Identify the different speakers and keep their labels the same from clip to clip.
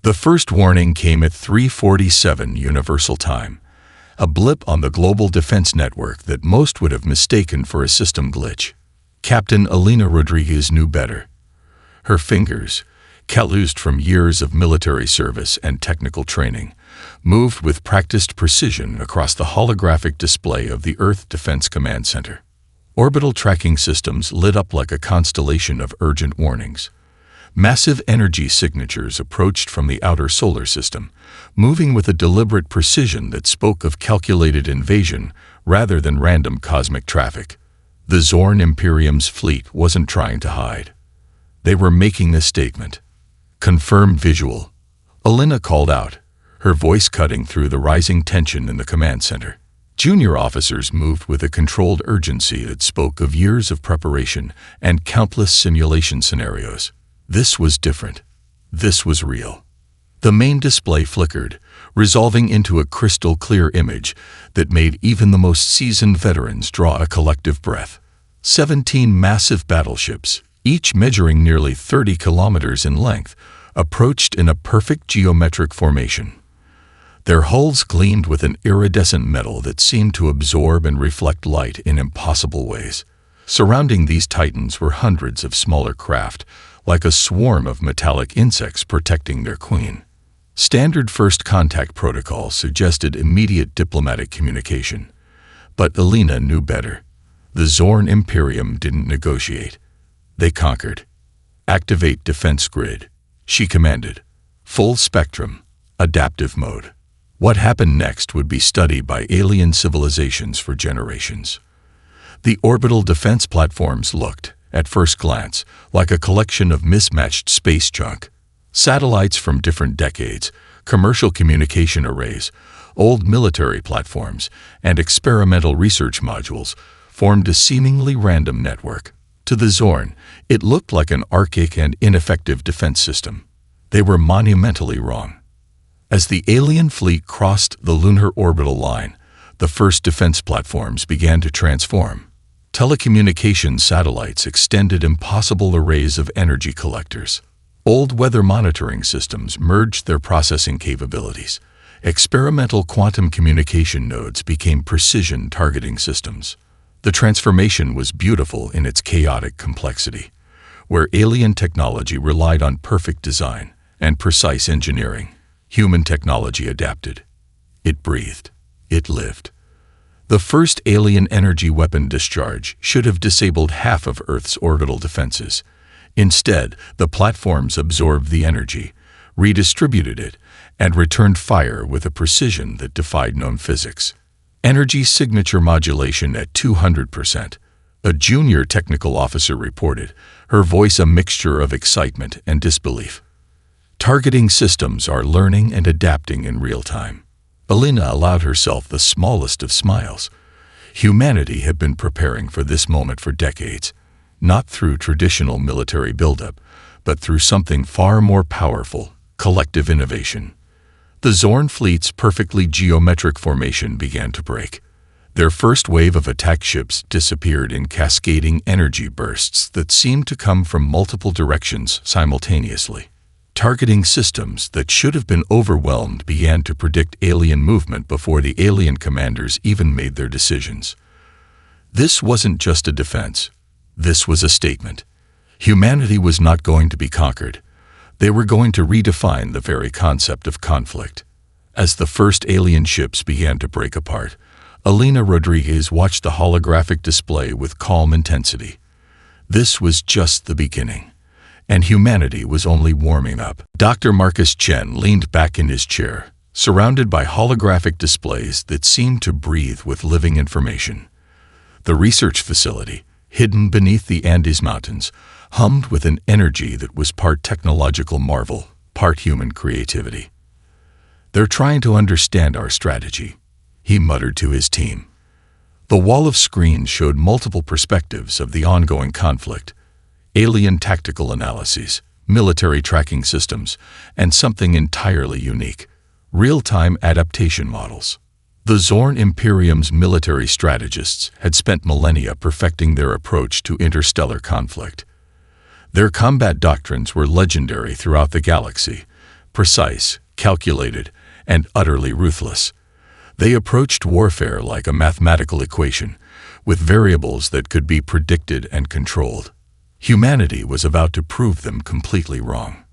Speaker 1: The first warning came at 3:47 Universal Time, a blip on the global defense network that most would have mistaken for a system glitch. Captain Elena Rodriguez knew better. Her fingers, calloused from years of military service and technical training, moved with practiced precision across the holographic display of the Earth Defense Command Center. Orbital tracking systems lit up like a constellation of urgent warnings. Massive energy signatures approached from the outer solar system, moving with a deliberate precision that spoke of calculated invasion rather than random cosmic traffic. The Zorn Imperium's fleet wasn't trying to hide. They were making a statement. Confirmed visual. Elena called out, her voice cutting through the rising tension in the command center. Junior officers moved with a controlled urgency that spoke of years of preparation and countless simulation scenarios. This was different. This was real. The main display flickered, resolving into a crystal-clear image that made even the most seasoned veterans draw a collective breath. 17 massive battleships, each measuring nearly 30 kilometers in length, approached in a perfect geometric formation. Their hulls gleamed with an iridescent metal that seemed to absorb and reflect light in impossible ways. Surrounding these titans were hundreds of smaller craft, like a swarm of metallic insects protecting their queen. Standard first contact protocol suggested immediate diplomatic communication. But Elena knew better. The Zorn Imperium didn't negotiate. They conquered. Activate defense grid, she commanded. Full spectrum, adaptive mode. What happened next would be studied by alien civilizations for generations. The orbital defense platforms looked, at first glance, like a collection of mismatched space junk. Satellites from different decades, commercial communication arrays, old military platforms, and experimental research modules formed a seemingly random network. To the Zorn, it looked like an archaic and ineffective defense system. They were monumentally wrong. As the alien fleet crossed the lunar orbital line, the first defense platforms began to transform. Telecommunication satellites extended impossible arrays of energy collectors. Old weather monitoring systems merged their processing capabilities. Experimental quantum communication nodes became precision targeting systems. The transformation was beautiful in its chaotic complexity, where alien technology relied on perfect design and precise engineering. Human technology adapted. It breathed. It lived. The first alien energy weapon discharge should have disabled half of Earth's orbital defenses. Instead, the platforms absorbed the energy, redistributed it, and returned fire with a precision that defied known physics. Energy signature modulation at 200%. A junior technical officer reported, her voice a mixture of excitement and disbelief. Targeting systems are learning and adapting in real time. Elena allowed herself the smallest of smiles. Humanity had been preparing for this moment for decades, not through traditional military buildup, but through something far more powerful, collective innovation. The Zorn fleet's perfectly geometric formation began to break. Their first wave of attack ships disappeared in cascading energy bursts that seemed to come from multiple directions simultaneously. Targeting systems that should have been overwhelmed began to predict alien movement before the alien commanders even made their decisions. This wasn't just a defense. This was a statement. Humanity was not going to be conquered. They were going to redefine the very concept of conflict. As the first alien ships began to break apart, Elena Rodriguez watched the holographic display with calm intensity. This was just the beginning. And humanity was only warming up. Dr. Marcus Chen leaned back in his chair, surrounded by holographic displays that seemed to breathe with living information. The research facility, hidden beneath the Andes Mountains, hummed with an energy that was part technological marvel, part human creativity. "They're trying to understand our strategy," he muttered to his team. The wall of screens showed multiple perspectives of the ongoing conflict. Alien tactical analyses, military tracking systems, and something entirely unique, real-time adaptation models. The Zorn Imperium's military strategists had spent millennia perfecting their approach to interstellar conflict. Their combat doctrines were legendary throughout the galaxy, precise, calculated, and utterly ruthless. They approached warfare like a mathematical equation, with variables that could be predicted and controlled. Humanity was about to prove them completely wrong.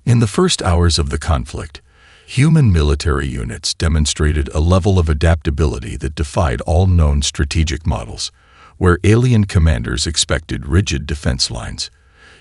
Speaker 1: In the first hours of the conflict, human military units demonstrated a level of adaptability that defied all known strategic models. Where alien commanders expected rigid defense lines,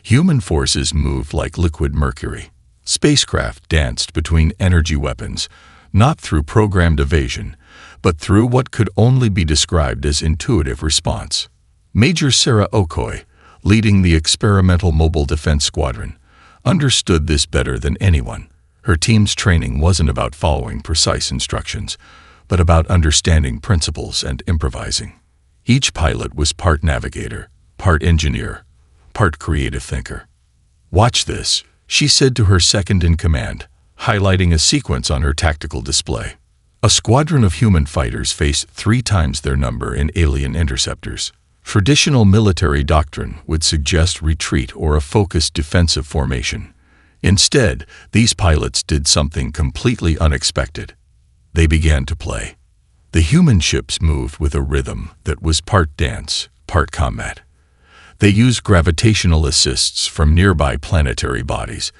Speaker 1: human forces moved like liquid mercury. Spacecraft danced between energy weapons, not through programmed evasion, but through what could only be described as intuitive response. Major Sarah Okoye, leading the Experimental Mobile Defense Squadron, understood this better than anyone. Her team's training wasn't about following precise instructions, but about understanding principles and improvising. Each pilot was part navigator, part engineer, part creative thinker. "Watch this," she said to her second-in-command, highlighting a sequence on her tactical display. A squadron of human fighters faced 3 times their number in alien interceptors. Traditional military doctrine would suggest retreat or a focused defensive formation. Instead, these pilots did something completely unexpected. They began to play. The human ships moved with a rhythm that was part dance, part combat. They used gravitational assists from nearby planetary bodies,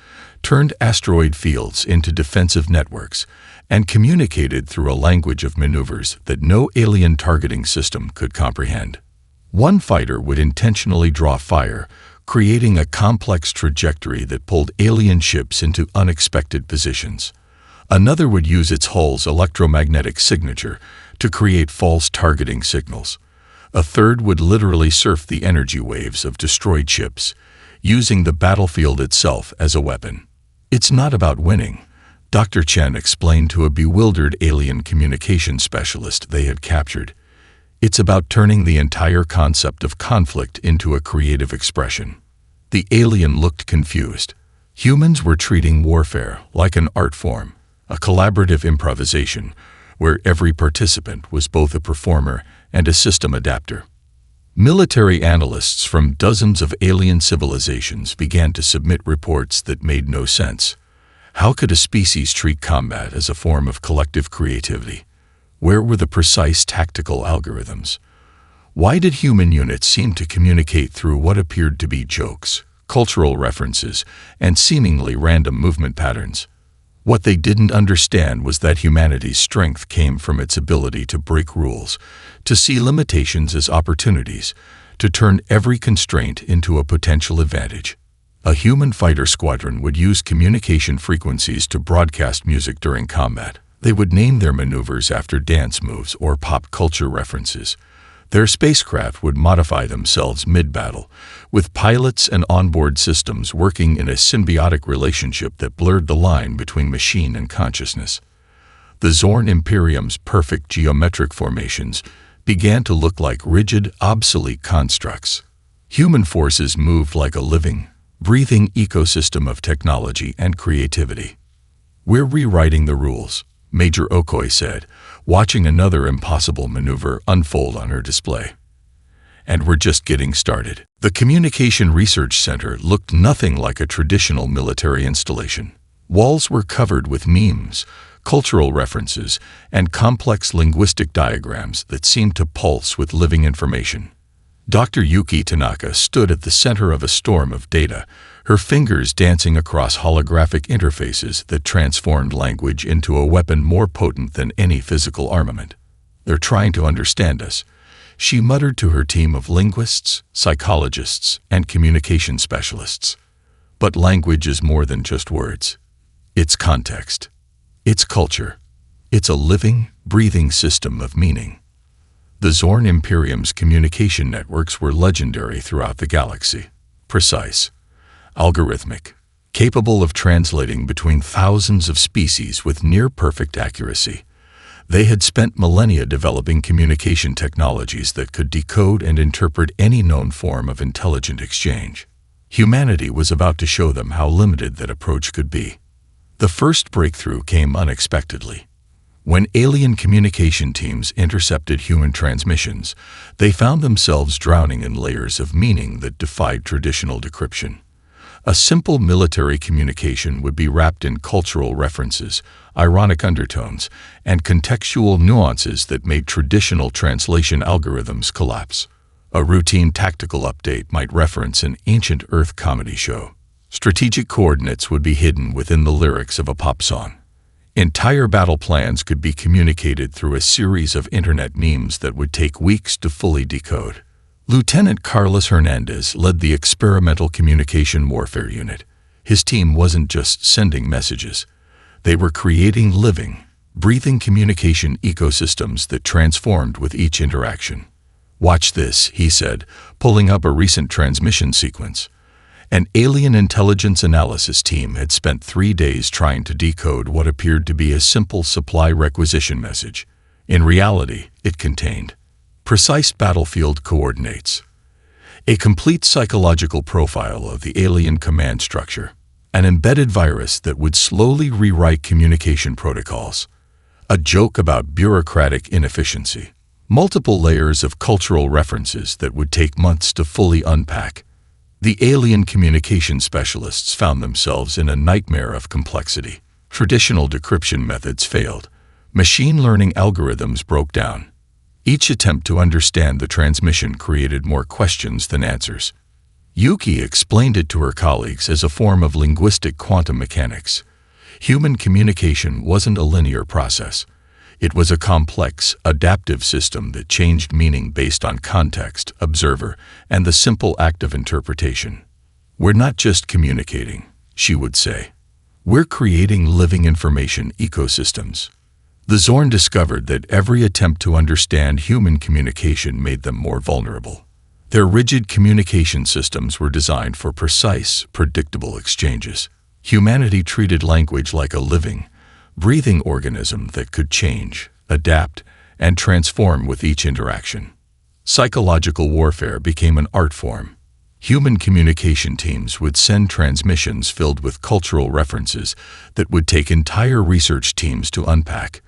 Speaker 1: turned asteroid fields into defensive networks, and communicated through a language of maneuvers that no alien targeting system could comprehend. One fighter would intentionally draw fire, creating a complex trajectory that pulled alien ships into unexpected positions. Another would use its hull's electromagnetic signature to create false targeting signals. A third would literally surf the energy waves of destroyed ships, using the battlefield itself as a weapon. "It's not about winning," Dr. Chen explained to a bewildered alien communication specialist they had captured. "It's about turning the entire concept of conflict into a creative expression." The alien looked confused. Humans were treating warfare like an art form, a collaborative improvisation, where every participant was both a performer and a system adapter. Military analysts from dozens of alien civilizations began to submit reports that made no sense. How could a species treat combat as a form of collective creativity? Where were the precise tactical algorithms? Why did human units seem to communicate through what appeared to be jokes, cultural references, and seemingly random movement patterns? What they didn't understand was that humanity's strength came from its ability to break rules, to see limitations as opportunities, to turn every constraint into a potential advantage. A human fighter squadron would use communication frequencies to broadcast music during combat. They would name their maneuvers after dance moves or pop culture references. Their spacecraft would modify themselves mid-battle, with pilots and onboard systems working in a symbiotic relationship that blurred the line between machine and consciousness. The Zorn Imperium's perfect geometric formations began to look like rigid, obsolete constructs. Human forces moved like a living, breathing ecosystem of technology and creativity. "We're rewriting the rules," Major Okoye said, watching another impossible maneuver unfold on her display. "And we're just getting started." The Communication Research Center looked nothing like a traditional military installation. Walls were covered with memes, cultural references, and complex linguistic diagrams that seemed to pulse with living information. Dr. Yuki Tanaka stood at the center of a storm of data, her fingers dancing across holographic interfaces that transformed language into a weapon more potent than any physical armament. "They're trying to understand us," she muttered to her team of linguists, psychologists, and communication specialists. But language is more than just words. It's context. It's culture. It's a living, breathing system of meaning. The Zorn Imperium's communication networks were legendary throughout the galaxy. Precise, algorithmic, capable of translating between thousands of species with near-perfect accuracy. They had spent millennia developing communication technologies that could decode and interpret any known form of intelligent exchange. Humanity was about to show them how limited that approach could be. The first breakthrough came unexpectedly. When alien communication teams intercepted human transmissions, they found themselves drowning in layers of meaning that defied traditional decryption. A simple military communication would be wrapped in cultural references, ironic undertones, and contextual nuances that made traditional translation algorithms collapse. A routine tactical update might reference an ancient Earth comedy show. Strategic coordinates would be hidden within the lyrics of a pop song. Entire battle plans could be communicated through a series of internet memes that would take weeks to fully decode. Lieutenant Carlos Hernandez led the Experimental Communication Warfare Unit. His team wasn't just sending messages. They were creating living, breathing communication ecosystems that transformed with each interaction. "Watch this," he said, pulling up a recent transmission sequence. An alien intelligence analysis team had spent 3 days trying to decode what appeared to be a simple supply requisition message. In reality, it contained precise battlefield coordinates, a complete psychological profile of the alien command structure, an embedded virus that would slowly rewrite communication protocols, a joke about bureaucratic inefficiency, multiple layers of cultural references that would take months to fully unpack. The alien communication specialists found themselves in a nightmare of complexity. Traditional decryption methods failed. Machine learning algorithms broke down. Each attempt to understand the transmission created more questions than answers. Yuki explained it to her colleagues as a form of linguistic quantum mechanics. Human communication wasn't a linear process. It was a complex, adaptive system that changed meaning based on context, observer, and the simple act of interpretation. "We're not just communicating," she would say. "We're creating living information ecosystems." The Zorn discovered that every attempt to understand human communication made them more vulnerable. Their rigid communication systems were designed for precise, predictable exchanges. Humanity treated language like a living, breathing organism that could change, adapt, and transform with each interaction. Psychological warfare became an art form. Human communication teams would send transmissions filled with cultural references that would take entire research teams to unpack.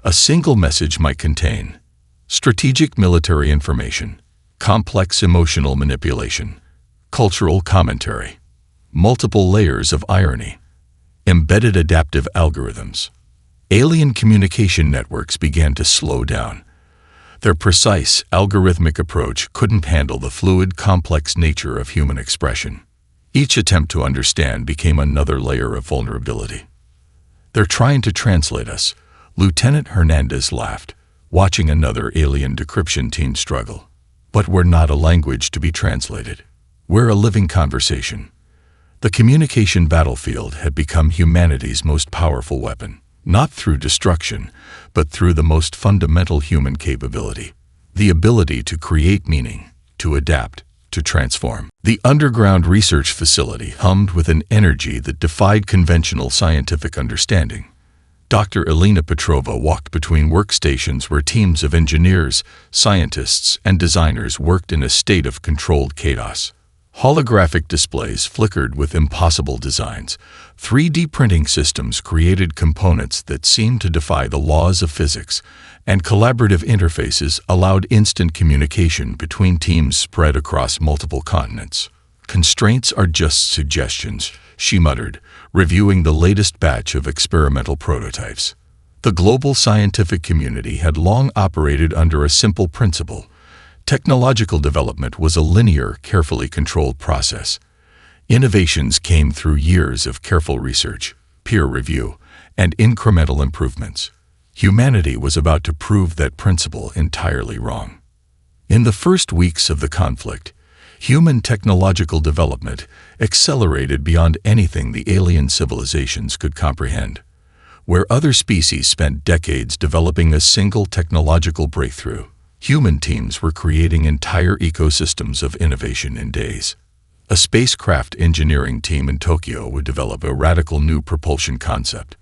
Speaker 1: A single message might contain strategic military information, complex emotional manipulation, cultural commentary, multiple layers of irony, embedded adaptive algorithms. Alien communication networks began to slow down. Their precise, algorithmic approach couldn't handle the fluid, complex nature of human expression. Each attempt to understand became another layer of vulnerability. "They're trying to translate us," Lieutenant Hernandez laughed, watching another alien decryption team struggle. "But we're not a language to be translated. We're a living conversation." The communication battlefield had become humanity's most powerful weapon, not through destruction, but through the most fundamental human capability, the ability to create meaning, to adapt, to transform. The underground research facility hummed with an energy that defied conventional scientific understanding. Dr. Elena Petrova walked between workstations where teams of engineers, scientists, and designers worked in a state of controlled chaos. Holographic displays flickered with impossible designs. 3D printing systems created components that seemed to defy the laws of physics, and collaborative interfaces allowed instant communication between teams spread across multiple continents. "Constraints are just suggestions," she muttered, reviewing the latest batch of experimental prototypes. The global scientific community had long operated under a simple principle. Technological development was a linear, carefully controlled process. Innovations came through years of careful research, peer review, and incremental improvements. Humanity was about to prove that principle entirely wrong. In the first weeks of the conflict, human technological development accelerated beyond anything the alien civilizations could comprehend. Where other species spent decades developing a single technological breakthrough, human teams were creating entire ecosystems of innovation in days. A spacecraft engineering team in Tokyo would develop a radical new propulsion concept.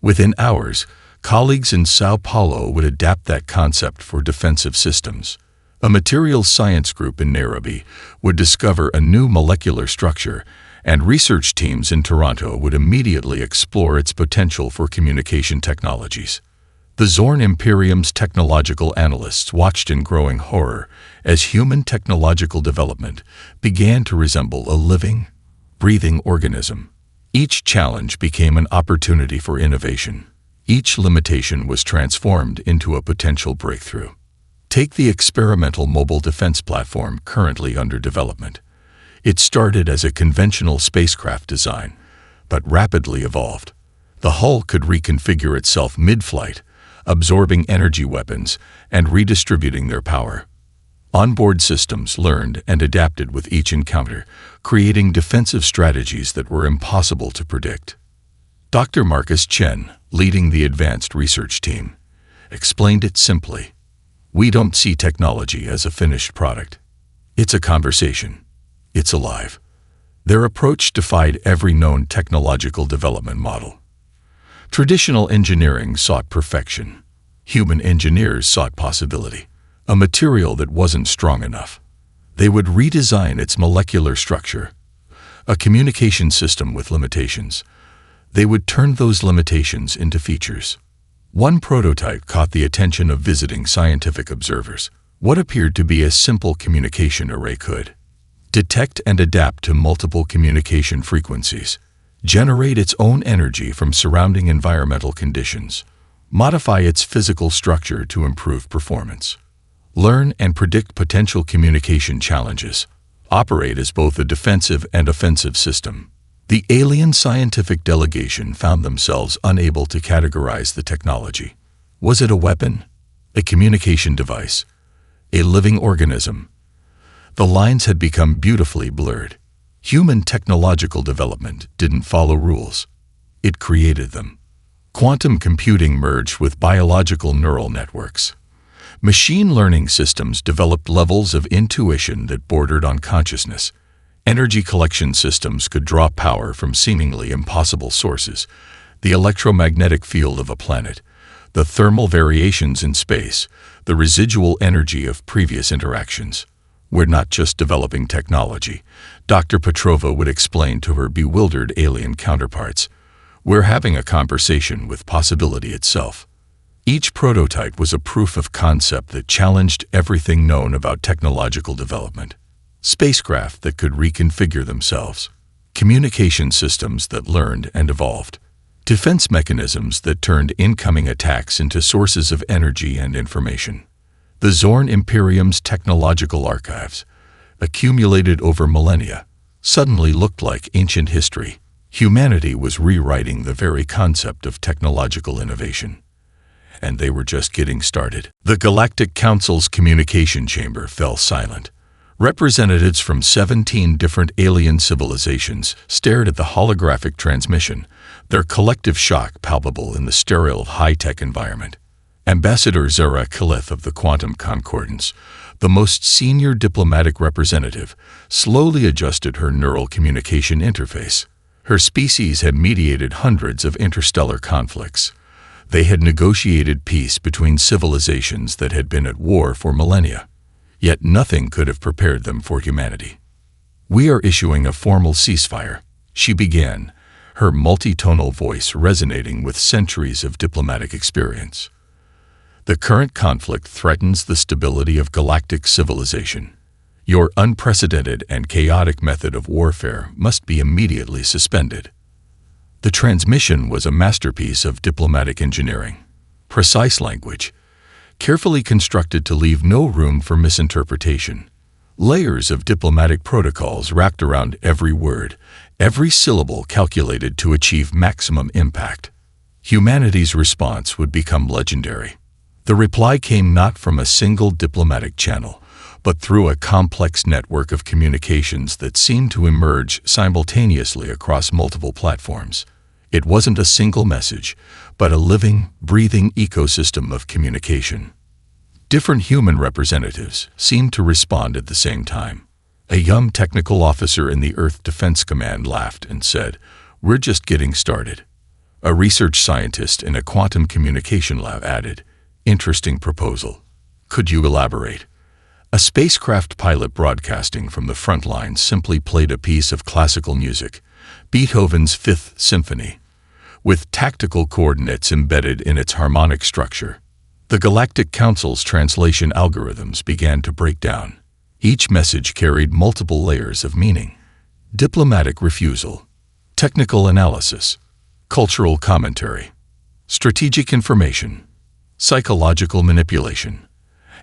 Speaker 1: Within hours, colleagues in Sao Paulo would adapt that concept for defensive systems. A materials science group in Nairobi would discover a new molecular structure, and research teams in Toronto would immediately explore its potential for communication technologies. The Zorn Imperium's technological analysts watched in growing horror as human technological development began to resemble a living, breathing organism. Each challenge became an opportunity for innovation. Each limitation was transformed into a potential breakthrough. Take the experimental mobile defense platform currently under development. It started as a conventional spacecraft design, but rapidly evolved. The hull could reconfigure itself mid-flight, absorbing energy weapons and redistributing their power. Onboard systems learned and adapted with each encounter, creating defensive strategies that were impossible to predict. Dr. Marcus Chen, leading the advanced research team, explained it simply. We don't see technology as a finished product. It's a conversation. It's alive. Their approach defied every known technological development model. Traditional engineering sought perfection. Human engineers sought possibility. A material that wasn't strong enough. They would redesign its molecular structure. A communication system with limitations. They would turn those limitations into features. One prototype caught the attention of visiting scientific observers. What appeared to be a simple communication array could detect and adapt to multiple communication frequencies, generate its own energy from surrounding environmental conditions, modify its physical structure to improve performance, learn and predict potential communication challenges, operate as both a defensive and offensive system. The alien scientific delegation found themselves unable to categorize the technology. Was it a weapon? A communication device? A living organism? The lines had become beautifully blurred. Human technological development didn't follow rules. It created them. Quantum computing merged with biological neural networks. Machine learning systems developed levels of intuition that bordered on consciousness. Energy collection systems could draw power from seemingly impossible sources. The electromagnetic field of a planet, the thermal variations in space, the residual energy of previous interactions. We're not just developing technology, Dr. Petrova would explain to her bewildered alien counterparts. We're having a conversation with possibility itself. Each prototype was a proof of concept that challenged everything known about technological development. Spacecraft that could reconfigure themselves. Communication systems that learned and evolved. Defense mechanisms that turned incoming attacks into sources of energy and information. The Zorn Imperium's technological archives, accumulated over millennia, suddenly looked like ancient history. Humanity was rewriting the very concept of technological innovation. And they were just getting started. The Galactic Council's communication chamber fell silent. Representatives from 17 different alien civilizations stared at the holographic transmission, their collective shock palpable in the sterile, high-tech environment. Ambassador Zara Khalith of the Quantum Concordance, the most senior diplomatic representative, slowly adjusted her neural communication interface. Her species had mediated hundreds of interstellar conflicts. They had negotiated peace between civilizations that had been at war for millennia. Yet nothing could have prepared them for humanity. We are issuing a formal ceasefire, she began, her multitonal voice resonating with centuries of diplomatic experience. The current conflict threatens the stability of galactic civilization. Your unprecedented and chaotic method of warfare must be immediately suspended. The transmission was a masterpiece of diplomatic engineering. Precise language, carefully constructed to leave no room for misinterpretation. Layers of diplomatic protocols wrapped around every word, every syllable calculated to achieve maximum impact. Humanity's response would become legendary. The reply came not from a single diplomatic channel, but through a complex network of communications that seemed to emerge simultaneously across multiple platforms. It wasn't a single message, but a living, breathing ecosystem of communication. Different human representatives seemed to respond at the same time. A young technical officer in the Earth Defense Command laughed and said, "We're just getting started." A research scientist in a quantum communication lab added, "Interesting proposal. Could you elaborate?" A spacecraft pilot broadcasting from the front lines simply played a piece of classical music, Beethoven's Fifth Symphony, with tactical coordinates embedded in its harmonic structure. The Galactic Council's translation algorithms began to break down. Each message carried multiple layers of meaning. diplomatic refusal, technical analysis, cultural commentary, strategic information, psychological manipulation.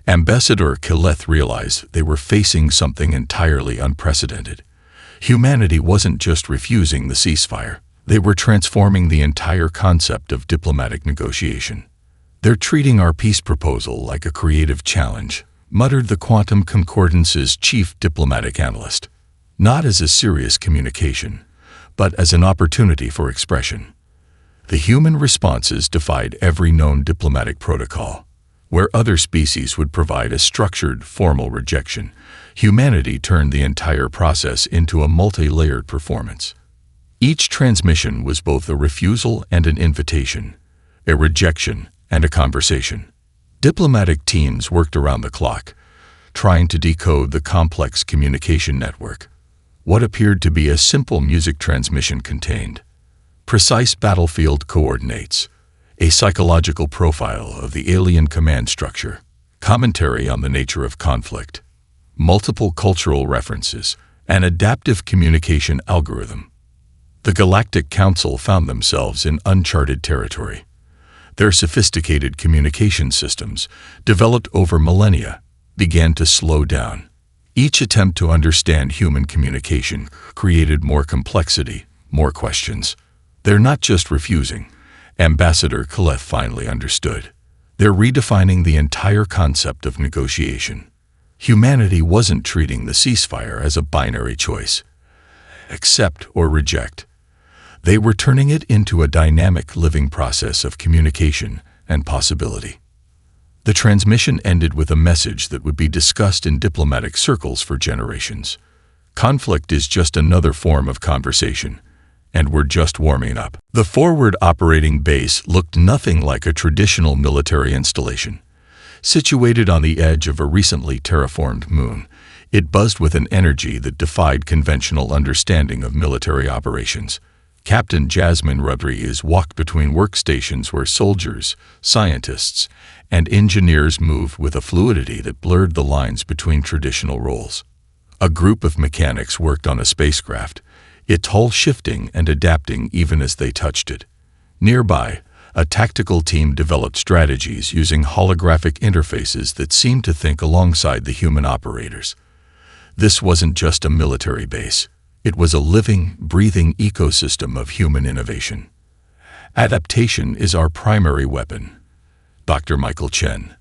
Speaker 1: Ambassador Killeth realized they were facing something entirely unprecedented. Humanity wasn't just refusing the ceasefire. They were transforming the entire concept of diplomatic negotiation. "They're treating our peace proposal like a creative challenge," muttered the Quantum Concordance's chief diplomatic analyst. "Not as a serious communication, but as an opportunity for expression." The human responses defied every known diplomatic protocol. Where other species would provide a structured, formal rejection, humanity turned the entire process into a multi-layered performance. Each transmission was both a refusal and an invitation, a rejection and a conversation. Diplomatic teams worked around the clock, trying to decode the complex communication network. What appeared to be a simple music transmission contained precise battlefield coordinates, a psychological profile of the alien command structure, commentary on the nature of conflict, multiple cultural references, an adaptive communication algorithm. The Galactic Council found themselves in uncharted territory. Their sophisticated communication systems, developed over millennia, began to slow down. Each attempt to understand human communication created more complexity, more questions. "They're not just refusing," Ambassador Killeth finally understood. "They're redefining the entire concept of negotiation." Humanity wasn't treating the ceasefire as a binary choice, accept or reject. They were turning it into a dynamic living process of communication and possibility. The transmission ended with a message that would be discussed in diplomatic circles for generations. "Conflict is just another form of conversation, and we're just warming up." The forward operating base looked nothing like a traditional military installation. Situated on the edge of a recently terraformed moon, it buzzed with an energy that defied conventional understanding of military operations. Captain Jasmine Rodriguez walked between workstations where soldiers, scientists, and engineers moved with a fluidity that blurred the lines between traditional roles. A group of mechanics worked on a spacecraft, its hull shifting and adapting even as they touched it. Nearby, a tactical team developed strategies using holographic interfaces that seemed to think alongside the human operators. This wasn't just a military base. It was a living, breathing ecosystem of human innovation. "Adaptation is our primary weapon," Dr. Michael Chen,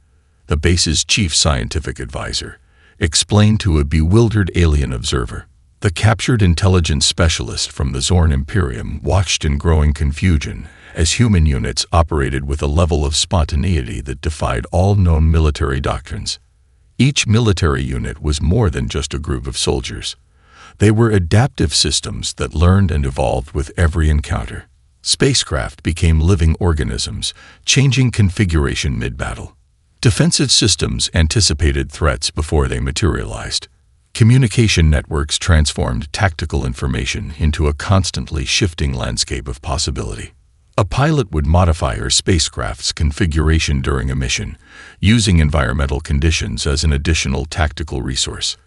Speaker 1: the base's chief scientific advisor, explained to a bewildered alien observer. The captured intelligence specialist from the Zorn Imperium watched in growing confusion as human units operated with a level of spontaneity that defied all known military doctrines. Each military unit was more than just a group of soldiers. They were adaptive systems that learned and evolved with every encounter. Spacecraft became living organisms, changing configuration mid-battle. Defensive systems anticipated threats before they materialized. Communication networks transformed tactical information into a constantly shifting landscape of possibility. A pilot would modify her spacecraft's configuration during a mission, using environmental conditions as an additional tactical resource.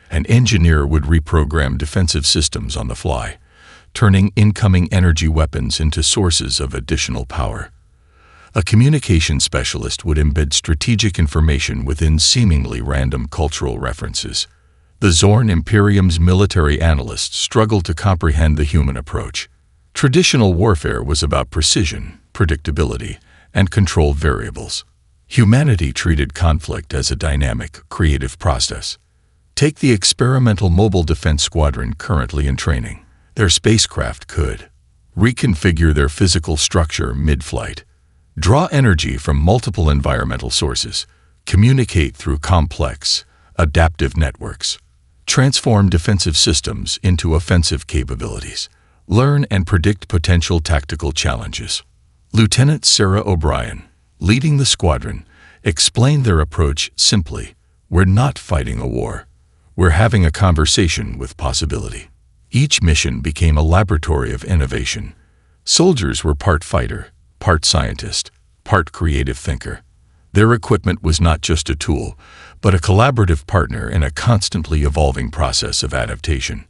Speaker 1: An engineer would reprogram defensive systems on the fly, turning incoming energy weapons into sources of additional power. A communication specialist would embed strategic information within seemingly random cultural references. The Zorn Imperium's military analysts struggled to comprehend the human approach. Traditional warfare was about precision, predictability, and controlled variables. Humanity treated conflict as a dynamic, creative process. Take the experimental mobile defense squadron currently in training. Their spacecraft could reconfigure their physical structure mid-flight, draw energy from multiple environmental sources, communicate through complex, adaptive networks, transform defensive systems into offensive capabilities, learn and predict potential tactical challenges. Lieutenant Sarah O'Brien, leading the squadron, explained their approach simply: "We're not fighting a war. We're having a conversation with possibility." Each mission became a laboratory of innovation. Soldiers were part fighter, part scientist, part creative thinker. Their equipment was not just a tool, but a collaborative partner in a constantly evolving process of adaptation.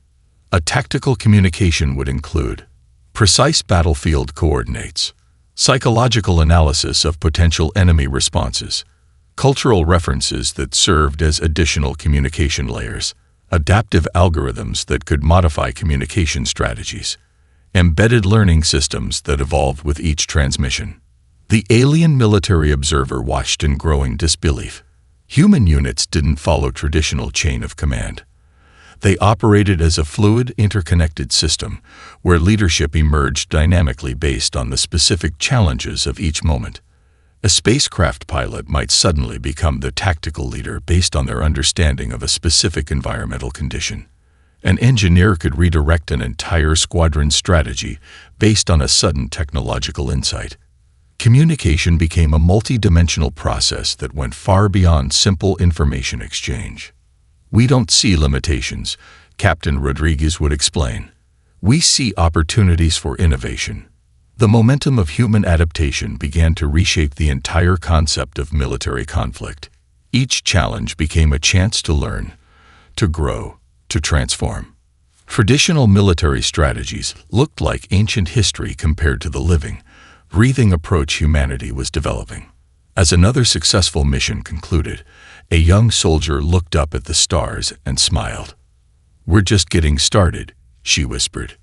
Speaker 1: A tactical communication would include precise battlefield coordinates, psychological analysis of potential enemy responses, cultural references that served as additional communication layers, adaptive algorithms that could modify communication strategies, embedded learning systems that evolved with each transmission. The alien military observer watched in growing disbelief. Human units didn't follow traditional chain of command. They operated as a fluid, interconnected system where leadership emerged dynamically based on the specific challenges of each moment. A spacecraft pilot might suddenly become the tactical leader based on their understanding of a specific environmental condition. An engineer could redirect an entire squadron's strategy based on a sudden technological insight. Communication became a multi-dimensional process that went far beyond simple information exchange. "We don't see limitations," Captain Rodriguez would explain. "We see opportunities for innovation." The momentum of human adaptation began to reshape the entire concept of military conflict. Each challenge became a chance to learn, to grow, to transform. Traditional military strategies looked like ancient history compared to the living, breathing approach humanity was developing. As another successful mission concluded, a young soldier looked up at the stars and smiled. "We're just getting started," she whispered.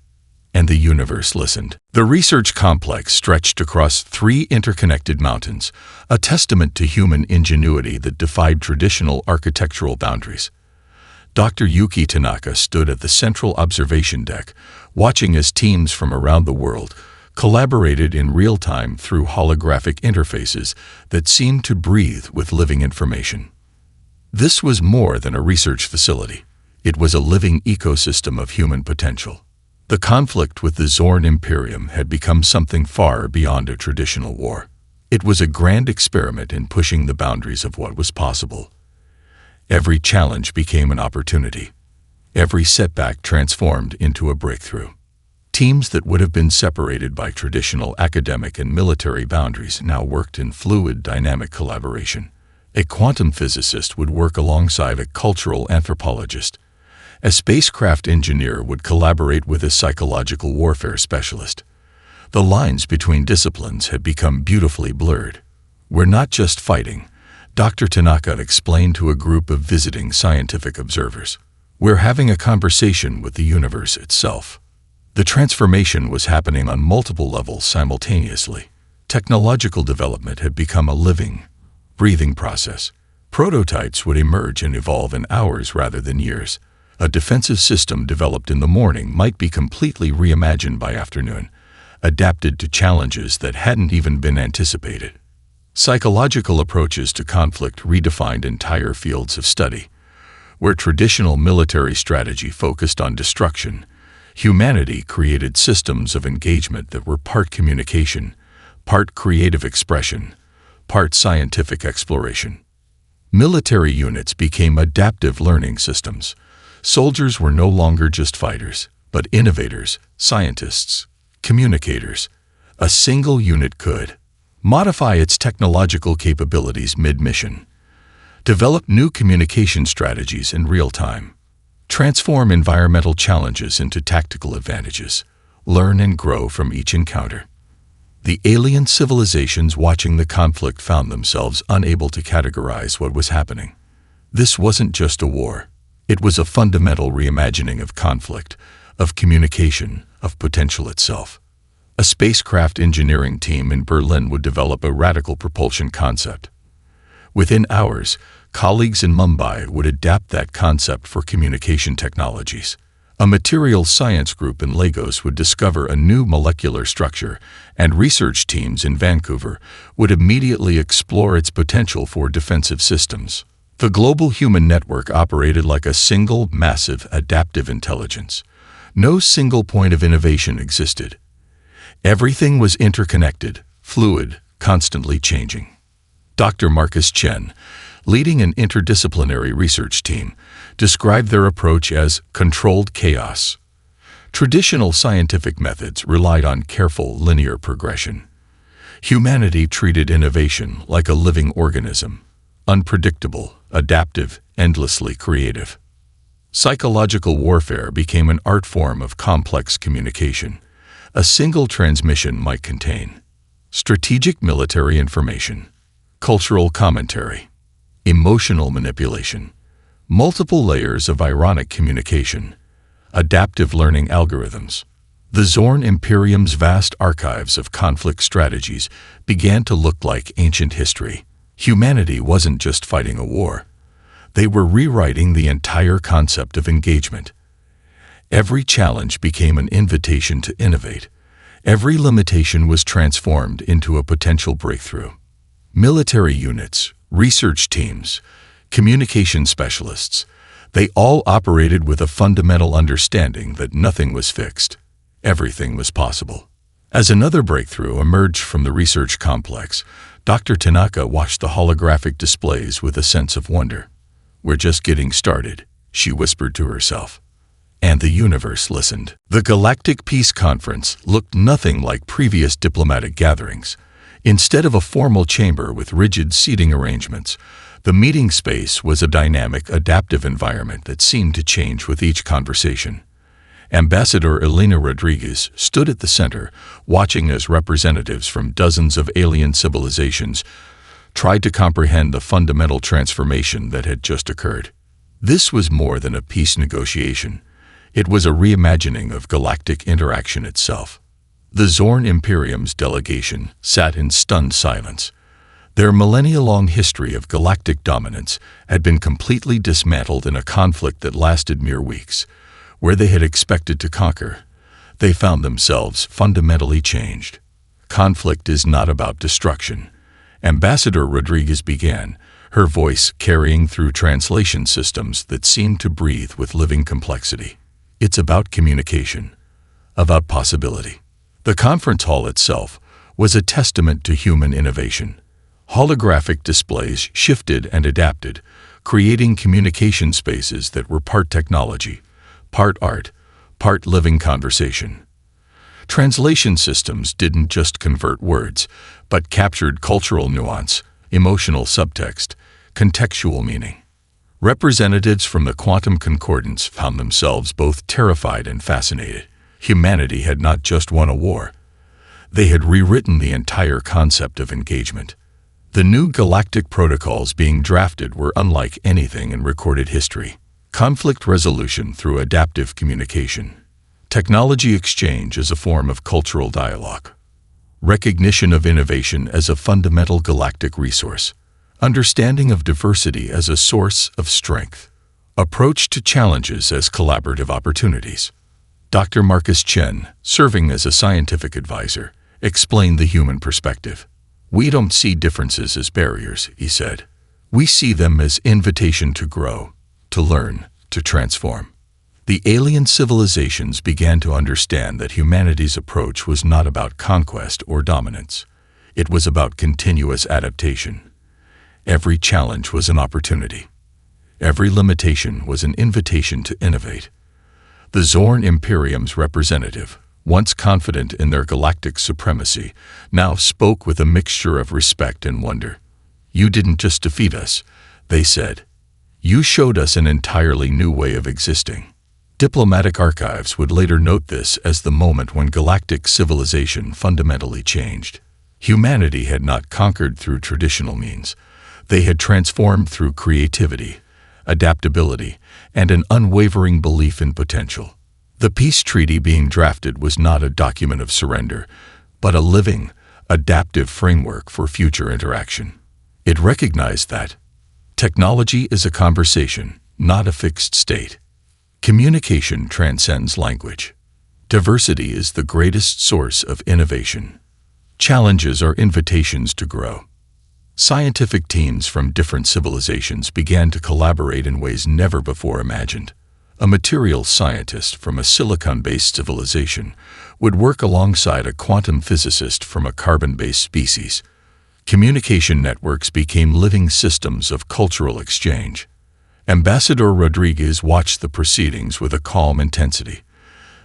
Speaker 1: And the universe listened. The research complex stretched across 3 interconnected mountains, a testament to human ingenuity that defied traditional architectural boundaries. Dr. Yuki Tanaka stood at the central observation deck, watching as teams from around the world collaborated in real time through holographic interfaces that seemed to breathe with living information. This was more than a research facility. It was a living ecosystem of human potential. The conflict with the Zorn Imperium had become something far beyond a traditional war. It was a grand experiment in pushing the boundaries of what was possible. Every challenge became an opportunity. Every setback transformed into a breakthrough. Teams that would have been separated by traditional academic and military boundaries now worked in fluid, dynamic collaboration. A quantum physicist would work alongside a cultural anthropologist. A spacecraft engineer would collaborate with a psychological warfare specialist. The lines between disciplines had become beautifully blurred. "We're not just fighting," Dr. Tanaka explained to a group of visiting scientific observers. "We're having a conversation with the universe itself." The transformation was happening on multiple levels simultaneously. Technological development had become a living, breathing process. Prototypes would emerge and evolve in hours rather than years. A defensive system developed in the morning might be completely reimagined by afternoon, adapted to challenges that hadn't even been anticipated. Psychological approaches to conflict redefined entire fields of study. Where traditional military strategy focused on destruction, humanity created systems of engagement that were part communication, part creative expression, part scientific exploration. Military units became adaptive learning systems. Soldiers were no longer just fighters, but innovators, scientists, communicators. A single unit could modify its technological capabilities mid-mission, develop new communication strategies in real time, transform environmental challenges into tactical advantages, learn and grow from each encounter. The alien civilizations watching the conflict found themselves unable to categorize what was happening. This wasn't just a war. It was a fundamental reimagining of conflict, of communication, of potential itself. A spacecraft engineering team in Berlin would develop a radical propulsion concept. Within hours, colleagues in Mumbai would adapt that concept for communication technologies. A materials science group in Lagos would discover a new molecular structure, and research teams in Vancouver would immediately explore its potential for defensive systems. The global human network operated like a single, massive, adaptive intelligence. No single point of innovation existed. Everything was interconnected, fluid, constantly changing. Dr. Marcus Chen, leading an interdisciplinary research team, described their approach as controlled chaos. Traditional scientific methods relied on careful, linear progression. Humanity treated innovation like a living organism, unpredictable, adaptive, endlessly creative. Psychological warfare became an art form of complex communication. A single transmission might contain strategic military information, cultural commentary, emotional manipulation, multiple layers of ironic communication, adaptive learning algorithms. The Zorn Imperium's vast archives of conflict strategies began to look like ancient history. Humanity wasn't just fighting a war. They were rewriting the entire concept of engagement. Every challenge became an invitation to innovate. Every limitation was transformed into a potential breakthrough. Military units, research teams, communication specialists, they all operated with a fundamental understanding that nothing was fixed. Everything was possible. As another breakthrough emerged from the research complex, Dr. Tanaka watched the holographic displays with a sense of wonder. "We're just getting started," she whispered to herself. And the universe listened. The Galactic Peace Conference looked nothing like previous diplomatic gatherings. Instead of a formal chamber with rigid seating arrangements, the meeting space was a dynamic, adaptive environment that seemed to change with each conversation. Ambassador Elena Rodriguez stood at the center, watching as representatives from dozens of alien civilizations tried to comprehend the fundamental transformation that had just occurred. This was more than a peace negotiation. It was a reimagining of galactic interaction itself. The Zorn Imperium's delegation sat in stunned silence. Their millennia-long history of galactic dominance had been completely dismantled in a conflict that lasted mere weeks. Where they had expected to conquer, they found themselves fundamentally changed. Conflict is not about destruction. Ambassador Rodriguez began, her voice carrying through translation systems that seemed to breathe with living complexity. It's about communication, about possibility. The conference hall itself was a testament to human innovation. Holographic displays shifted and adapted, creating communication spaces that were part technology, part art, part living conversation. Translation systems didn't just convert words, but captured cultural nuance, emotional subtext, contextual meaning. Representatives from the quantum concordance found themselves both terrified and fascinated. Humanity had not just won a war. They had rewritten the entire concept of engagement. The new galactic protocols being drafted were unlike anything in recorded history. Conflict resolution through adaptive communication. Technology exchange as a form of cultural dialogue. Recognition of innovation as a fundamental galactic resource. Understanding of diversity as a source of strength. Approach to challenges as collaborative opportunities. Dr. Marcus Chen, serving as a scientific advisor, explained the human perspective. "We don't see differences as barriers," he said. "We see them as invitation to grow, to learn, to transform." The alien civilizations began to understand that humanity's approach was not about conquest or dominance. It was about continuous adaptation. Every challenge was an opportunity. Every limitation was an invitation to innovate. The Zorn Imperium's representative, once confident in their galactic supremacy, now spoke with a mixture of respect and wonder. "You didn't just defeat us," they said. "You showed us an entirely new way of existing." Diplomatic archives would later note this as the moment when galactic civilization fundamentally changed. Humanity had not conquered through traditional means. They had transformed through creativity, adaptability, and an unwavering belief in potential. The peace treaty being drafted was not a document of surrender, but a living, adaptive framework for future interaction. It recognized that technology is a conversation, not a fixed state. Communication transcends language. Diversity is the greatest source of innovation. Challenges are invitations to grow. Scientific teams from different civilizations began to collaborate in ways never before imagined. A materials scientist from a silicon-based civilization would work alongside a quantum physicist from a carbon-based species. Communication networks became living systems of cultural exchange. Ambassador Rodriguez watched the proceedings with a calm intensity.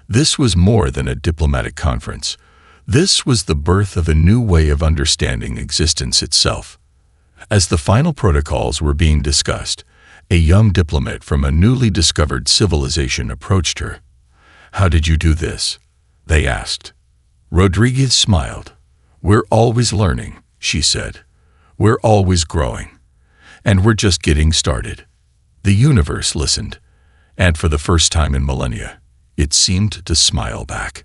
Speaker 1: This was more than a diplomatic conference. This was the birth of a new way of understanding existence itself. As the final protocols were being discussed, A young diplomat from a newly discovered civilization approached her. "How did you do this?" they asked. Rodriguez smiled. "We're always learning," she said. "We're always growing. And we're just getting started." The universe listened, and for the first time in millennia, it seemed to smile back.